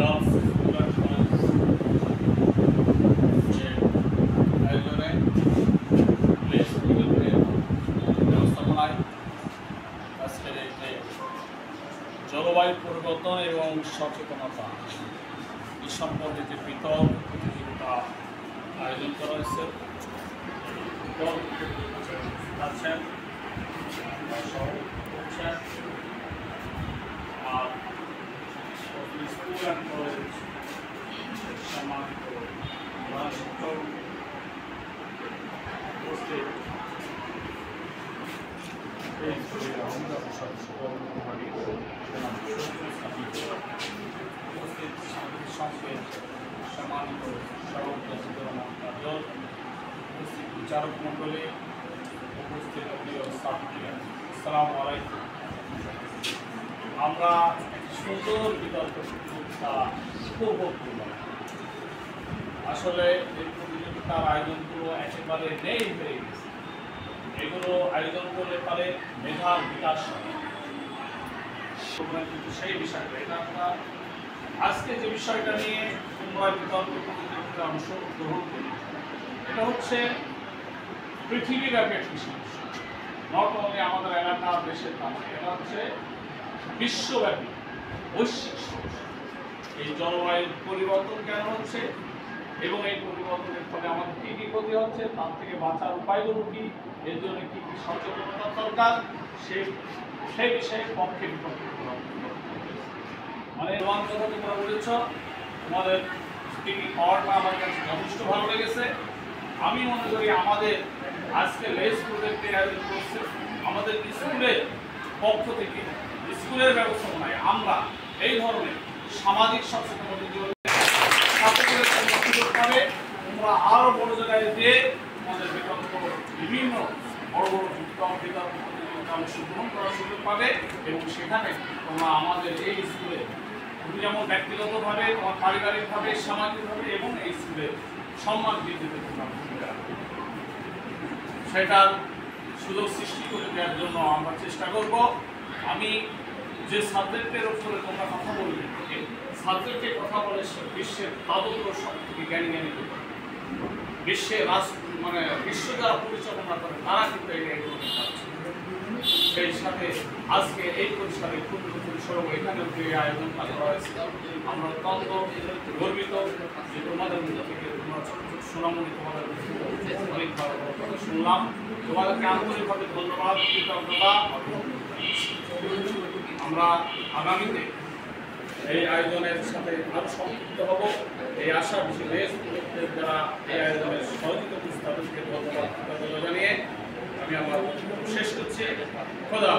Girls school যে আয়োজনে ব্যবস্থাপনায় আজকের এই যে জলবায়ু পরিবর্তন এবং সচেতনতা এই সম্পর্কে যে বিতর্ক প্রতিযোগিতা আয়োজন করা হয়েছে আছেন আর স্কুল অ্যান্ড কলেজ সম্মানিত শিক্ষক উপস্থিত সংসদের সম্মানিত সভাপতি উপস্থিত বিচারক মণ্ডলী, উপস্থিত আসসালামু আলাইকুম। আমরা সুন্দর বিতর্ক প্রতিযোগিতা উপভোগ করলাম। আসলে এই প্রতিযোগিতার আয়োজনগুলো একেবারে নেই হয়ে গেছে। এগুলো আয়োজন করলে পারে মেধার বিকাশ কিন্তু সেই বিষয়টা এটা আমরা আজকে যে বিষয়টা নিয়ে তোমরা বিতর্ক প্রতিযোগিতাতে অংশগ্রহণ করি, এটা হচ্ছে পৃথিবীব্যাপী একটি সমস্যা। নট অনলি আমাদের এলাকার দেশের কাছে, এটা হচ্ছে বিশ্বব্যাপী বৈশ্বিক সমস্যা। এই জলবায়ুর পরিবর্তন কেন হচ্ছে এবং এই পরিবর্তনের ফলে আমাদের কী কী ক্ষতি হচ্ছে, তার থেকে বাঁচার উপায়গুলো কী, এর জন্য কী কী সচেতনতা দরকার, সেই বিষয়ে পক্ষে বিপক্ষে মানে তোমার কথা তোমরা বলেছ, তোমাদের স্পিকিং পাওয়ারটা আমার কাছে যথেষ্ট ভালো লেগেছে। আমি মনে করি আমাদের আজকে লেস প্রজেক্টে আয়োজন করছে আমাদের স্কুলের পক্ষ থেকে, স্কুলের ব্যবস্থাপনায় আমরা এই ধরনের সামাজিক সচেতনতা ছাত্রছাত্রীদের তোমরা আরও বড় জায়গায় দিয়ে তোমাদের বিকল্প বিভিন্ন বড় বড় প্রতিযোগিতা অংশগ্রহণ করার সুযোগ পাবে এবং সেখানে তোমরা আমাদের এই স্কুলে তুমি যেমন ব্যক্তিগতভাবে, তোমার পারিবারিকভাবে, সামাজিকভাবে এবং এই স্কুলের সম্মান বৃদ্ধিতে তোমরা ভূমিকা রাখবে। সেটার সুযোগ সৃষ্টি করে দেওয়ার জন্য আমরা চেষ্টা করব। আমি যে সাবজেক্টের উপরে তোমরা কথা বলবে, সাবজেক্টে কথা বলে বিশ্বের তাবত্র সব থেকে জ্ঞানী বিশ্বের মানে বিশ্ব যারা পরিচালনা করে তারা কিন্তু এইগুলো পাচ্ছে। সেই সাথে আজকে এই পরিসরে ক্ষুদ্র পরিসরও এখানেও যে আয়োজন করা হয়েছে, আমরা অত্যন্ত গর্বিত যে তোমাদের মধ্যে থেকে তোমরা ছোট ছোট সোনামণি তোমাদের অনেক ভালো কথা শুনলাম। তোমাদেরকে আন্তরিকভাবে ধন্যবাদ, কৃতজ্ঞতা। আমরা আগামীতে এই আয়োজনের সাথে আরও সম্পৃক্ত হব এই আশা বিশেষ যারা এই আয়োজনের সহযোগিতা করছে তাদেরকে ধন্যবাদ জানিয়ে আমি আমার শেষ করছি। খোদা।